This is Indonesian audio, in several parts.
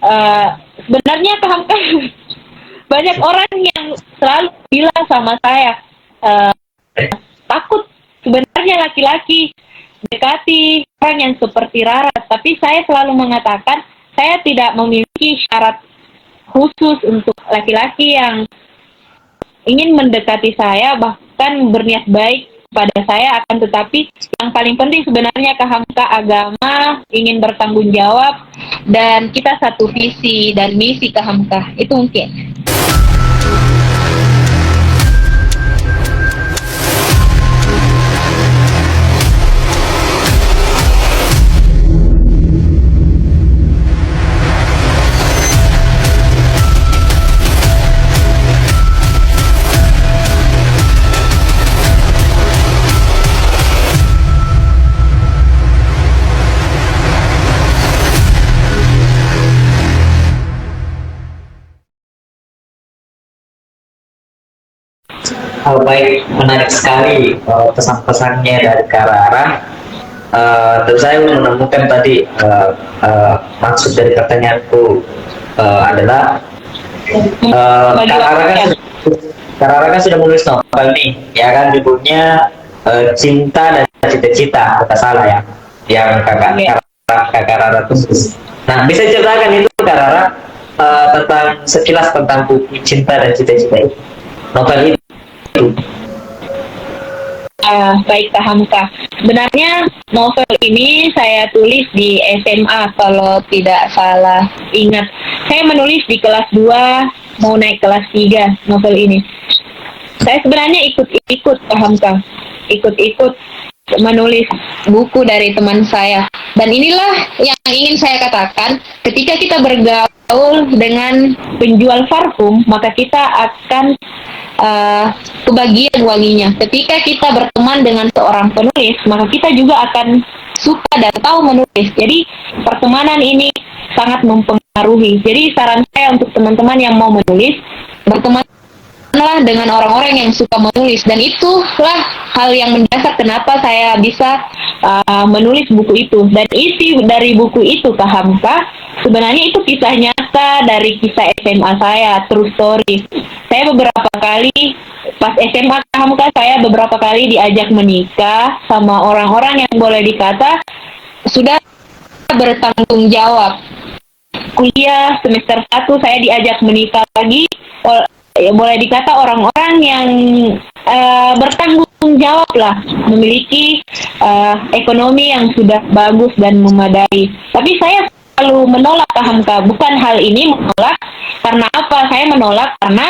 eh, sebenarnya Hamka banyak orang yang selalu bilang sama saya, eh, takut sebenarnya laki-laki dekati orang yang seperti Rara, tapi saya selalu mengatakan saya tidak memiliki syarat khusus untuk laki-laki yang ingin mendekati saya, bahkan berniat baik pada saya, akan tetapi yang paling penting sebenarnya Kak Hamka agama, ingin bertanggung jawab, dan kita satu visi dan misi Kak Hamka. Itu mungkin. Baik, menarik sekali pesan-pesannya dari Kak Rara. Terus saya menemukan tadi maksud dari pertanyaanku adalah Kak Rara kan sudah menulis novel nih, ya kan, judulnya Cinta dan Cita-Cita, kata salah ya, yang Kak Rara tulis. Nah, bisa ceritakan itu Kak Rara tentang sekilas tentang buku Cinta dan Cita-Cita itu, novel itu? Baik Kak Hamka. Sebenarnya novel ini saya tulis di SMA kalau tidak salah ingat. Saya menulis di kelas 2 mau naik kelas 3 novel ini. Saya sebenarnya ikut-ikut Kak Hamka. Ikut-ikut menulis buku dari teman saya. Dan inilah yang ingin saya katakan, ketika kita bergaul dengan penjual parfum, maka kita akan kebagian wanginya. Ketika kita berteman dengan seorang penulis, maka kita juga akan suka dan tahu menulis. Jadi pertemanan ini sangat mempengaruhi. Jadi saran saya untuk teman-teman yang mau menulis, bertemanlah dengan orang-orang yang suka menulis. Dan itulah hal yang mendasar kenapa saya bisa menulis buku itu. Dan isi dari buku itu Kak Hamka, sebenarnya itu kisah nyata dari kisah SMA saya, true story. Saya beberapa kali pas SMA Kak Hamka, saya beberapa kali diajak menikah sama orang-orang yang boleh dikata sudah bertanggung jawab. Kuliah semester 1 saya diajak menikah lagi, boleh dikata orang-orang yang bertanggung jawab lah, memiliki ekonomi yang sudah bagus dan memadai. Tapi saya selalu menolak Kak Hamka. Bukan hal ini menolak karena apa? Saya menolak karena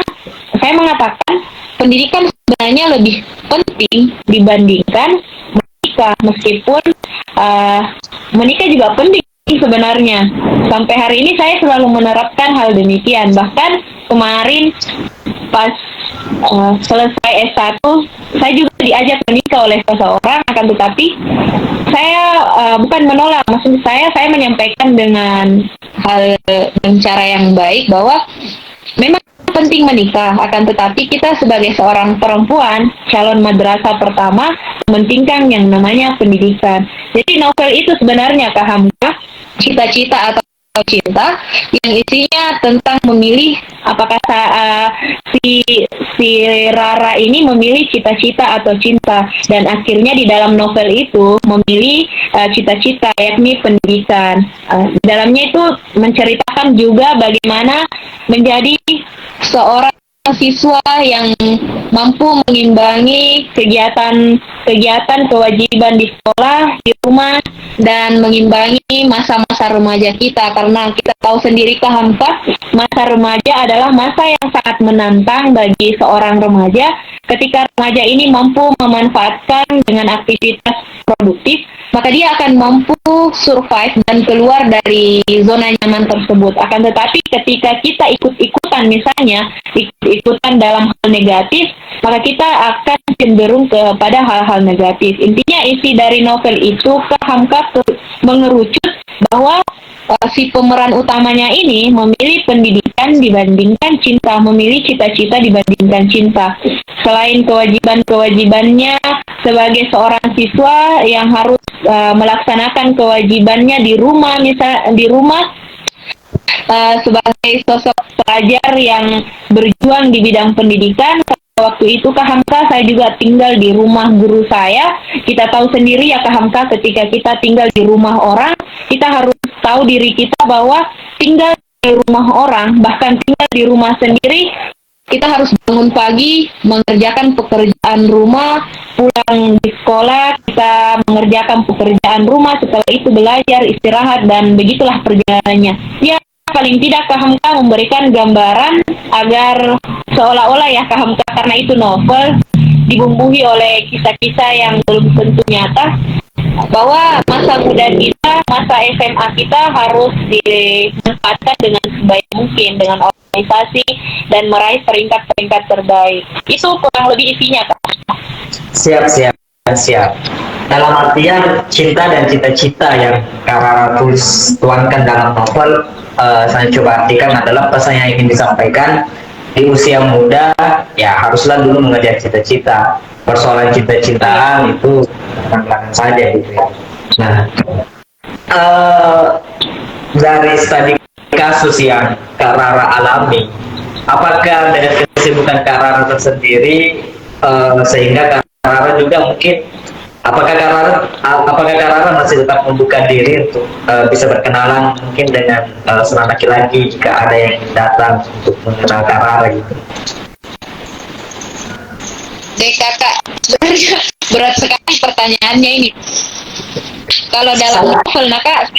saya mengatakan pendidikan sebenarnya lebih penting dibandingkan menikah. Meskipun menikah juga penting sebenarnya. Sampai hari ini saya selalu menerapkan hal demikian. Bahkan kemarin pas selesai S1, saya juga diajak menikah oleh seseorang, akan tetapi saya bukan menolak, maksud saya menyampaikan dengan hal dan cara yang baik bahwa memang penting menikah, akan tetapi kita sebagai seorang perempuan, calon madrasah pertama, mementingkan yang namanya pendidikan. Jadi novel itu sebenarnya Kak Hamka, cita-cita atau cinta, yang isinya tentang memilih apakah si Rara ini memilih cita-cita atau cinta, dan akhirnya di dalam novel itu memilih cita-cita, yakni pendidikan. Di dalamnya itu menceritakan juga bagaimana menjadi seorang siswa yang mampu mengimbangi kegiatan kewajiban di sekolah, di rumah, dan mengimbangi masa-masa remaja kita. Karena kita tahu sendiri Kak Hamka, masa remaja adalah masa yang sangat menantang bagi seorang remaja. Ketika remaja ini mampu memanfaatkan dengan aktivitas produktif, maka dia akan mampu survive dan keluar dari zona nyaman tersebut. Akan tetapi ketika kita ikut-ikutan, misalnya ikut-ikutan dalam hal negatif, maka kita akan cenderung kepada hal-hal negatif. Intinya isi dari novel itu Kak Hamka mengerucut bahwa si pemeran utamanya ini memilih pendidikan dibandingkan cinta, memilih cita-cita dibandingkan cinta. Selain kewajibannya sebagai seorang siswa yang harus melaksanakan kewajibannya di rumah, sebagai sosok pelajar yang berjuang di bidang pendidikan. Waktu itu Kak Hamka saya juga tinggal di rumah guru saya. Kita tahu sendiri ya Kak Hamka, ketika kita tinggal di rumah orang, kita harus tahu diri kita bahwa tinggal di rumah orang, bahkan tinggal di rumah sendiri, kita harus bangun pagi, mengerjakan pekerjaan rumah, pulang di sekolah, kita mengerjakan pekerjaan rumah, setelah itu belajar, istirahat, dan begitulah perjalanannya. Ya, paling tidak Kak Hamka memberikan gambaran agar seolah-olah ya Kak Hamka, karena itu novel, dibumbui oleh kisah-kisah yang belum tentu nyata, bahwa masa muda kita, masa SMA kita harus dimanfaatkan dengan sebaik mungkin, dengan organisasi, dan meraih peringkat-peringkat terbaik. Itu kurang lebih isinya Kak. Siap, siap, siap. Dalam artian cinta dan cita-cita yang Kak tuangkan dalam novel, saya coba artikan adalah pesan yang ingin disampaikan di usia muda, ya haruslah dulu mengejar cita-cita. Persoalan cinta-cintaan itu belakangan saja gitu ya. Nah, dari studi kasus yang Kak Rara alami, apakah dengan kesibukan Kak Rara tersendiri sehingga Kak Rara juga mungkin apakah Kak Rara masih tetap membuka diri untuk bisa berkenalan mungkin dengan seorang laki-laki jika ada yang datang untuk mengenal Kak Rara gitu? Kakak, sebenarnya berat sekali pertanyaannya ini. Kalau dalam novel, nah Kak,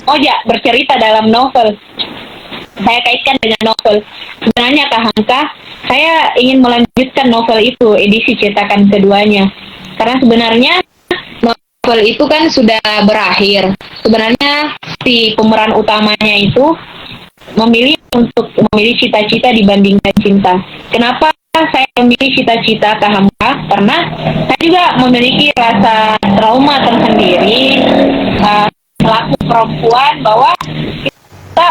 Kak bercerita dalam novel, saya kaitkan dengan novel. Sebenarnya Kak Hamka, saya ingin melanjutkan novel itu, edisi cetakan keduanya. Karena sebenarnya novel itu kan sudah berakhir. Sebenarnya si pemeran utamanya itu memilih untuk memilih cita-cita dibandingkan cinta. Kenapa saya memilih cita-cita Kak Hamka? Karena saya juga memiliki rasa trauma tersendiri selaku perempuan, bahwa kita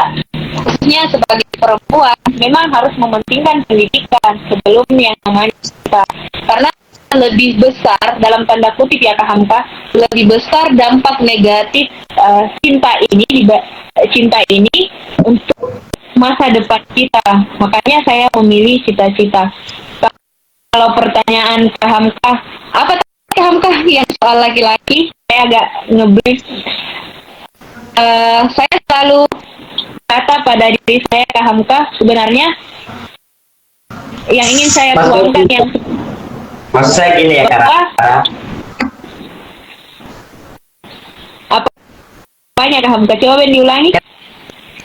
khususnya sebagai perempuan memang harus mementingkan pendidikan sebelum yang namanya cinta. Karena lebih besar, dalam tanda kutip ya Kak Hamka, lebih besar dampak negatif cinta ini untuk masa depan kita. Makanya saya memilih cita-cita. Kalau pertanyaan Kak Hamka, apa Kak Hamka yang soal laki-laki, saya agak ngeblank. Saya selalu kata pada diri saya Kak Hamka, sebenarnya yang ingin saya tuangkan yang maksud saya gini ya Kak Rara. Apanya Kak Hamka? Coba diulangi.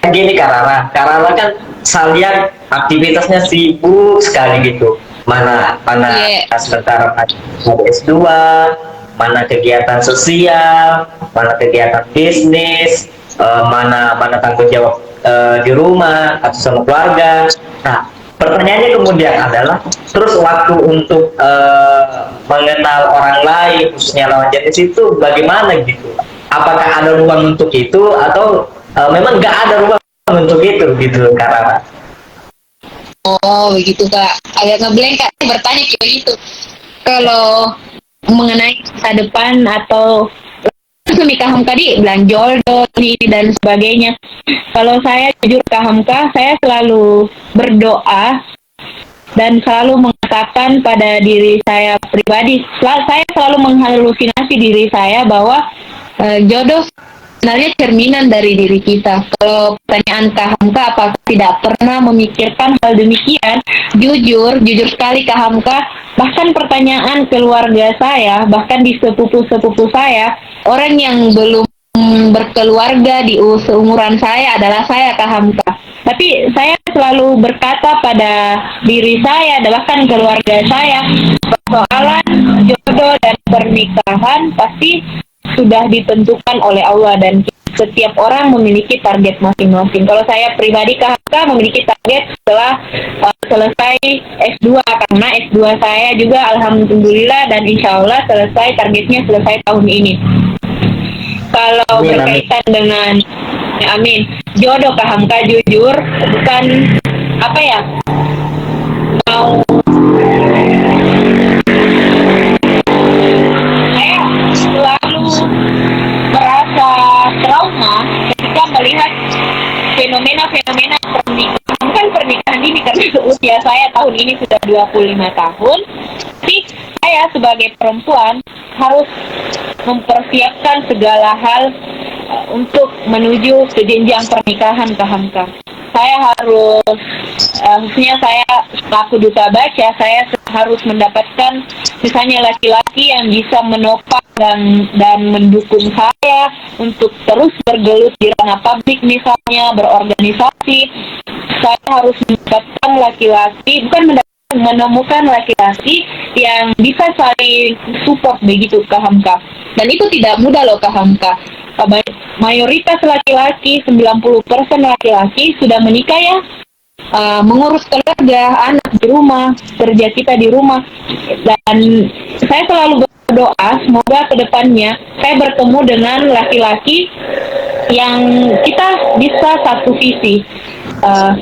Gini Kak Rara kan saya lihat aktivitasnya sibuk sekali gitu. Mana sebentar ada S2, mana kegiatan sosial, mana kegiatan bisnis, mana tanggung jawab di rumah atau sama keluarga. Nah, pertanyaannya kemudian adalah, terus waktu untuk mengenal orang lain, khususnya lawan jenis itu bagaimana gitu? Apakah ada ruang untuk itu atau memang nggak ada ruang untuk itu gitu Kak Rara? Oh begitu Kak, agak ngeblank Kak bertanya kayak gitu. Kalau mengenai masa depan atau Kak Hamka tadi bilang jodoh dan sebagainya. Kalau saya jujur Kak Hamka, saya selalu berdoa dan selalu mengatakan pada diri saya pribadi, saya selalu menghalusinasi diri saya bahwa jodoh sebenarnya cerminan dari diri kita. Kalau pertanyaan Kak Hamka, apakah tidak pernah memikirkan hal demikian? Jujur sekali Kak Hamka, bahkan pertanyaan keluarga saya, bahkan di sepupu-sepupu saya, orang yang belum berkeluarga di seumuran saya adalah saya Kak Hamka. Tapi saya selalu berkata pada diri saya, bahkan keluarga saya, persoalan jodoh dan pernikahan pasti sudah ditentukan oleh Allah dan setiap orang memiliki target masing-masing. Kalau saya pribadi Kak Hamka memiliki target setelah selesai S2, karena S2 saya juga alhamdulillah dan insya Allah targetnya selesai tahun ini. Kalau berkaitan dengan amin jodoh Kak Hamka, jujur bukan apa ya, mau selalu merasa trauma ketika melihat fenomena fenomena pernikahan, bukan pernikahan ini karena usia saya tahun ini sudah 25 tahun, tapi saya sebagai perempuan harus mempersiapkan segala hal untuk menuju ke jenjang pernikahan, Kak Hamka. Saya harus, khususnya saya selaku duta baca, saya harus mendapatkan misalnya laki-laki yang bisa menopang dan mendukung saya untuk terus bergelut di ranah publik, misalnya berorganisasi. Saya harus mendapatkan laki-laki, bukan menemukan laki-laki yang bisa saling support begitu, Kak Hamka. Dan itu tidak mudah loh, Kak Hamka. Mayoritas laki-laki, 90% laki-laki sudah menikah ya, mengurus keluarga, anak di rumah, kerja kita di rumah. Dan saya selalu berdoa semoga kedepannya saya bertemu dengan laki-laki yang kita bisa satu visi.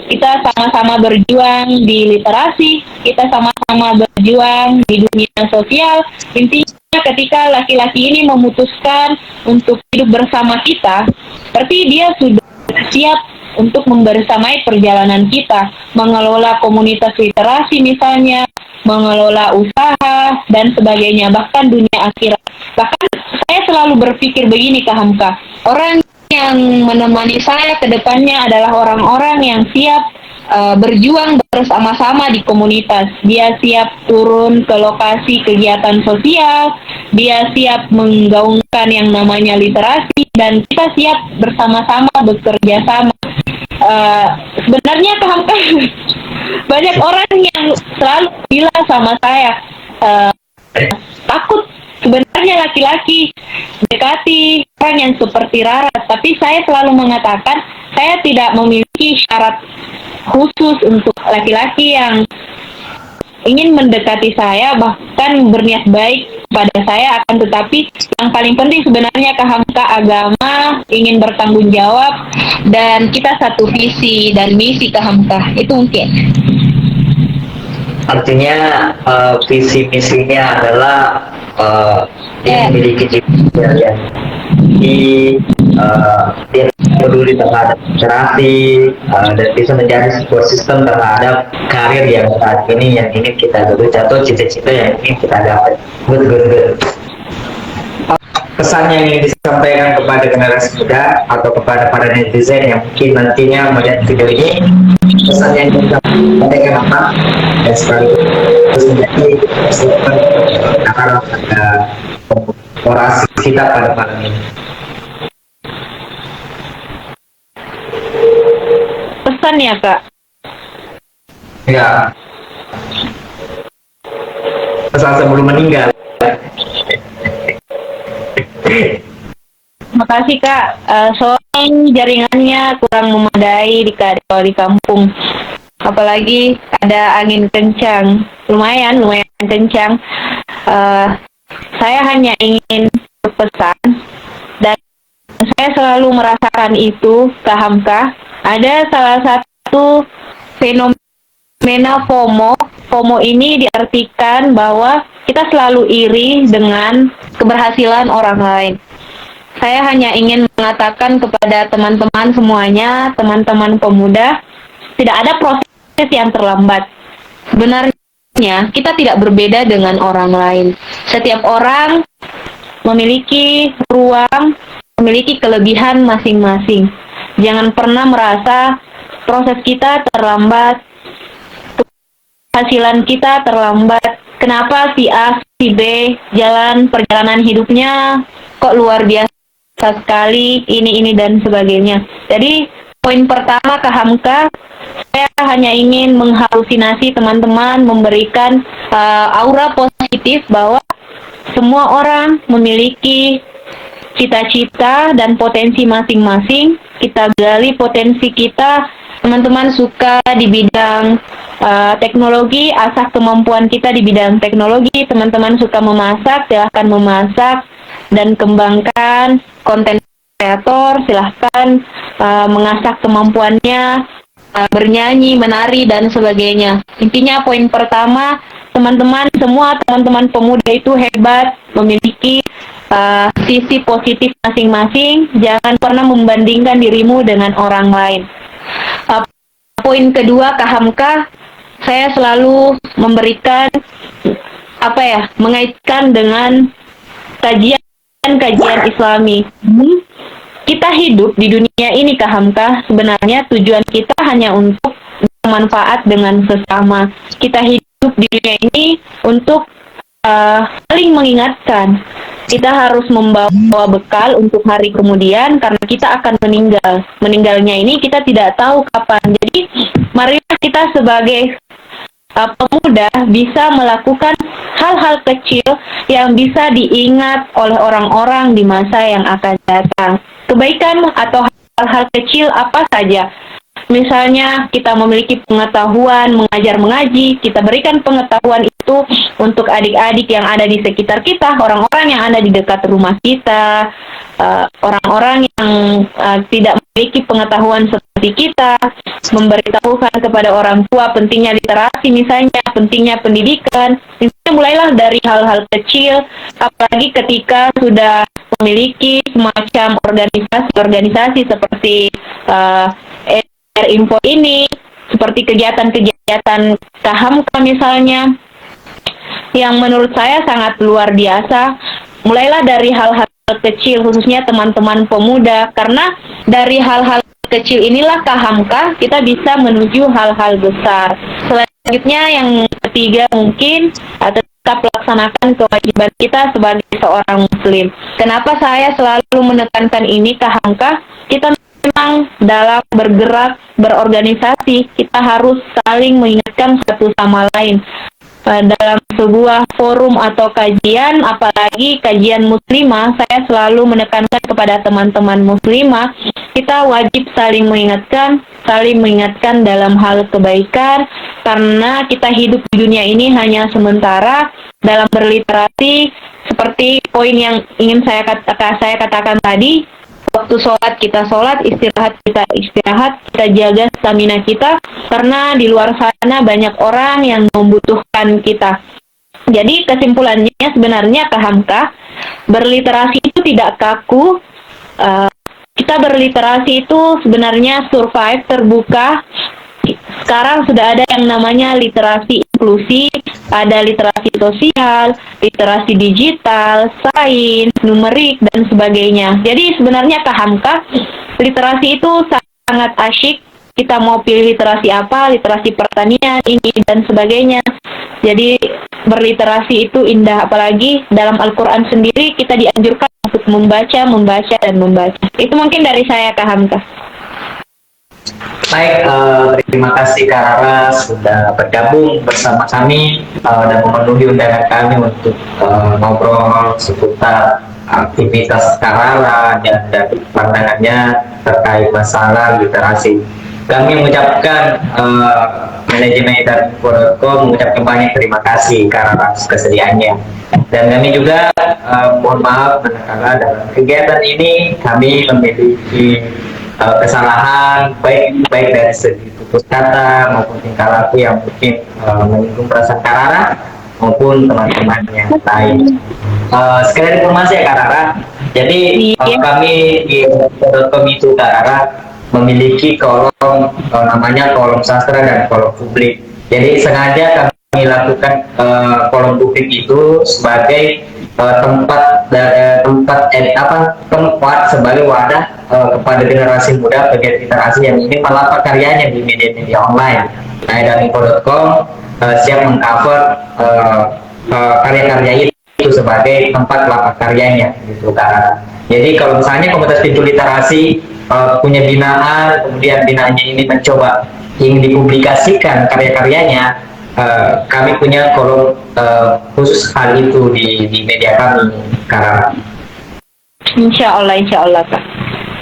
Kita sama-sama berjuang di literasi, kita sama-sama berjuang di dunia sosial. Intinya ketika laki-laki ini memutuskan untuk hidup bersama kita, berarti dia sudah siap untuk membersamai perjalanan kita, mengelola komunitas literasi misalnya, mengelola usaha, dan sebagainya, bahkan dunia akhirat. Bahkan saya selalu berpikir begini, Kak Hamka, orang yang menemani saya ke depannya adalah orang-orang yang siap berjuang bersama-sama di komunitas. Dia siap turun ke lokasi kegiatan sosial, dia siap menggaungkan yang namanya literasi, dan kita siap bersama-sama bekerja sama. Sebenarnya paham kan? Banyak orang yang selalu bilang sama saya, takut sebenarnya laki-laki dekati orang yang seperti Rara, tapi saya selalu mengatakan saya tidak memiliki syarat khusus untuk laki-laki yang ingin mendekati saya, bahkan berniat baik pada saya. Akan tetapi yang paling penting sebenarnya Kak Hamka, agama, ingin bertanggung jawab, dan kita satu visi dan misi, Kak Hamka. Itu mungkin. Artinya visi misinya adalah dia memiliki jiwa yang dia peduli terhadap literasi dan bisa menjadi sebuah sistem terhadap karir yang saat ini yang ingin kita geluti atau cita-cita yang ingin kita dapat. Good. Pesan yang ingin disampaikan kepada generasi muda atau kepada para netizen yang mungkin nantinya melihat video ini, pesan yang ingin disampaikan apa, dan sekaligus menjadi statement akan ada orasi kita pada malam ini. Pesan ya, Kak? Ya. Pesan sebelum meninggal. Terima kasih, Kak. Soalnya jaringannya kurang memadai di kampung. Apalagi ada angin kencang. Lumayan kencang. Saya hanya ingin berpesan, dan saya selalu merasakan itu, Kak Hamka. Ada salah satu fenomena FOMO. FOMO ini diartikan bahwa kita selalu iri dengan keberhasilan orang lain. Saya hanya ingin mengatakan kepada teman-teman semuanya, teman-teman pemuda, tidak ada proses yang terlambat. Sebenarnya kita tidak berbeda dengan orang lain. Setiap orang memiliki ruang, memiliki kelebihan masing-masing. Jangan pernah merasa proses kita terlambat, hasilan kita terlambat. Kenapa si A, si B perjalanan hidupnya kok luar biasa sekali, ini dan sebagainya. Jadi poin pertama, Kak Hamka, saya hanya ingin menghalusinasi teman-teman, memberikan aura positif bahwa semua orang memiliki cita-cita dan potensi masing-masing. Kita gali potensi kita. Teman-teman suka di bidang teknologi, asah kemampuan kita di bidang teknologi. Teman-teman suka memasak, silahkan memasak dan kembangkan. Konten kreator, silahkan mengasah kemampuannya, bernyanyi, menari, dan sebagainya. Intinya poin pertama, teman-teman pemuda itu hebat, memiliki sisi positif masing-masing. Jangan pernah membandingkan dirimu dengan orang lain. Uh, Poin kedua, KHMK, saya selalu memberikan mengaitkan dengan kajian Islami. Kita hidup di dunia ini, KHMK, sebenarnya tujuan kita hanya untuk bermanfaat dengan sesama. Kita hidup di dunia ini untuk saling mengingatkan. Kita harus membawa bekal untuk hari kemudian karena kita akan meninggal. Meninggalnya ini kita tidak tahu kapan. Jadi, marilah kita sebagai pemuda bisa melakukan hal-hal kecil yang bisa diingat oleh orang-orang di masa yang akan datang. Kebaikan atau hal-hal kecil apa saja. Misalnya kita memiliki pengetahuan, mengajar mengaji, kita berikan pengetahuan itu untuk adik-adik yang ada di sekitar kita, orang-orang yang ada di dekat rumah kita, orang-orang yang tidak memiliki pengetahuan seperti kita, memberitahukan kepada orang tua pentingnya literasi misalnya, pentingnya pendidikan. Misalnya mulailah dari hal-hal kecil, apalagi ketika sudah memiliki semacam organisasi seperti info ini, seperti kegiatan-kegiatan KHMK misalnya, yang menurut saya sangat luar biasa. Mulailah dari hal-hal kecil, khususnya teman-teman pemuda, karena dari hal-hal kecil inilah KHMK kita bisa menuju hal-hal besar. Selanjutnya yang ketiga mungkin tetap laksanakan kewajiban kita sebagai seorang muslim. Kenapa saya selalu menekankan ini, KHMK? Kita memang dalam bergerak, berorganisasi, kita harus saling mengingatkan satu sama lain. Dalam sebuah forum atau kajian, apalagi kajian muslimah, saya selalu menekankan kepada teman-teman muslimah, kita wajib saling mengingatkan dalam hal kebaikan, karena kita hidup di dunia ini hanya sementara. Dalam berliterasi, seperti poin yang ingin saya katakan tadi, waktu sholat kita sholat, istirahat kita istirahat, kita jaga stamina kita, karena di luar sana banyak orang yang membutuhkan kita. Jadi kesimpulannya sebenarnya KHMK, berliterasi itu tidak kaku. Kita berliterasi itu sebenarnya survive, terbuka. Sekarang sudah ada yang namanya literasi inklusi, ada literasi sosial, literasi digital, sains, numerik, dan sebagainya. Jadi sebenarnya KHMK, literasi itu sangat asyik. Kita mau pilih literasi apa, literasi pertanian, ini, dan sebagainya. Jadi berliterasi itu indah, apalagi dalam Al-Quran sendiri kita dianjurkan untuk membaca, dan membaca. Itu mungkin dari saya, KHMK. Baik, terima kasih Kak Rara sudah bergabung bersama kami dan memenuhi undangan kami untuk ngobrol seputar aktivitas Kak Rara dan dari pandangannya terkait masalah literasi. Kami mengucapkan manajemen dari Info.com mengucapkan banyak terima kasih Kak Rara atas kesediaannya. Dan kami juga mohon maaf manakala dalam kegiatan ini kami memiliki kesalahan baik dari segi tutur kata maupun tingkah laku yang mungkin menyinggung perasaan Kak Rara maupun teman-teman yang lain. Sekalian informasi ya Kak Rara, jadi kami di Info.com itu Kak Rara memiliki kolom namanya kolom sastra dan kolom publik. Jadi sengaja kami lakukan kolom publik itu sebagai tempat sebagai wadah kepada generasi muda, pegiat literasi yang ingin melapak karyanya di media-media online. Nah, dari Info.com siap mengcover karya-karya itu sebagai tempat lapak karyanya, gitu Kak. Jadi kalau misalnya komunitas pintu literasi punya binaan, kemudian binaannya ini mencoba ingin dipublikasikan karya-karyanya, kami punya kolom khusus hal itu di media kami, Kak. Insya Allah Kak.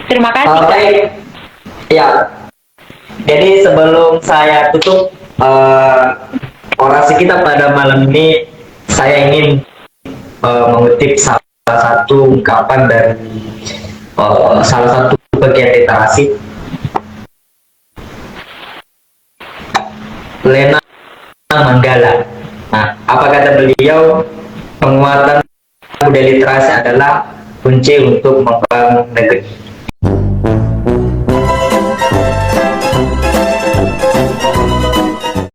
Terima kasih. Baik. Ya. Jadi sebelum saya tutup orasi kita pada malam ini, saya ingin mengutip salah satu ungkapan dari salah satu pegiat literasi, Lena Manggala. Nah, apa kata beliau? Penguatan budaya literasi adalah kunci untuk membangun negeri.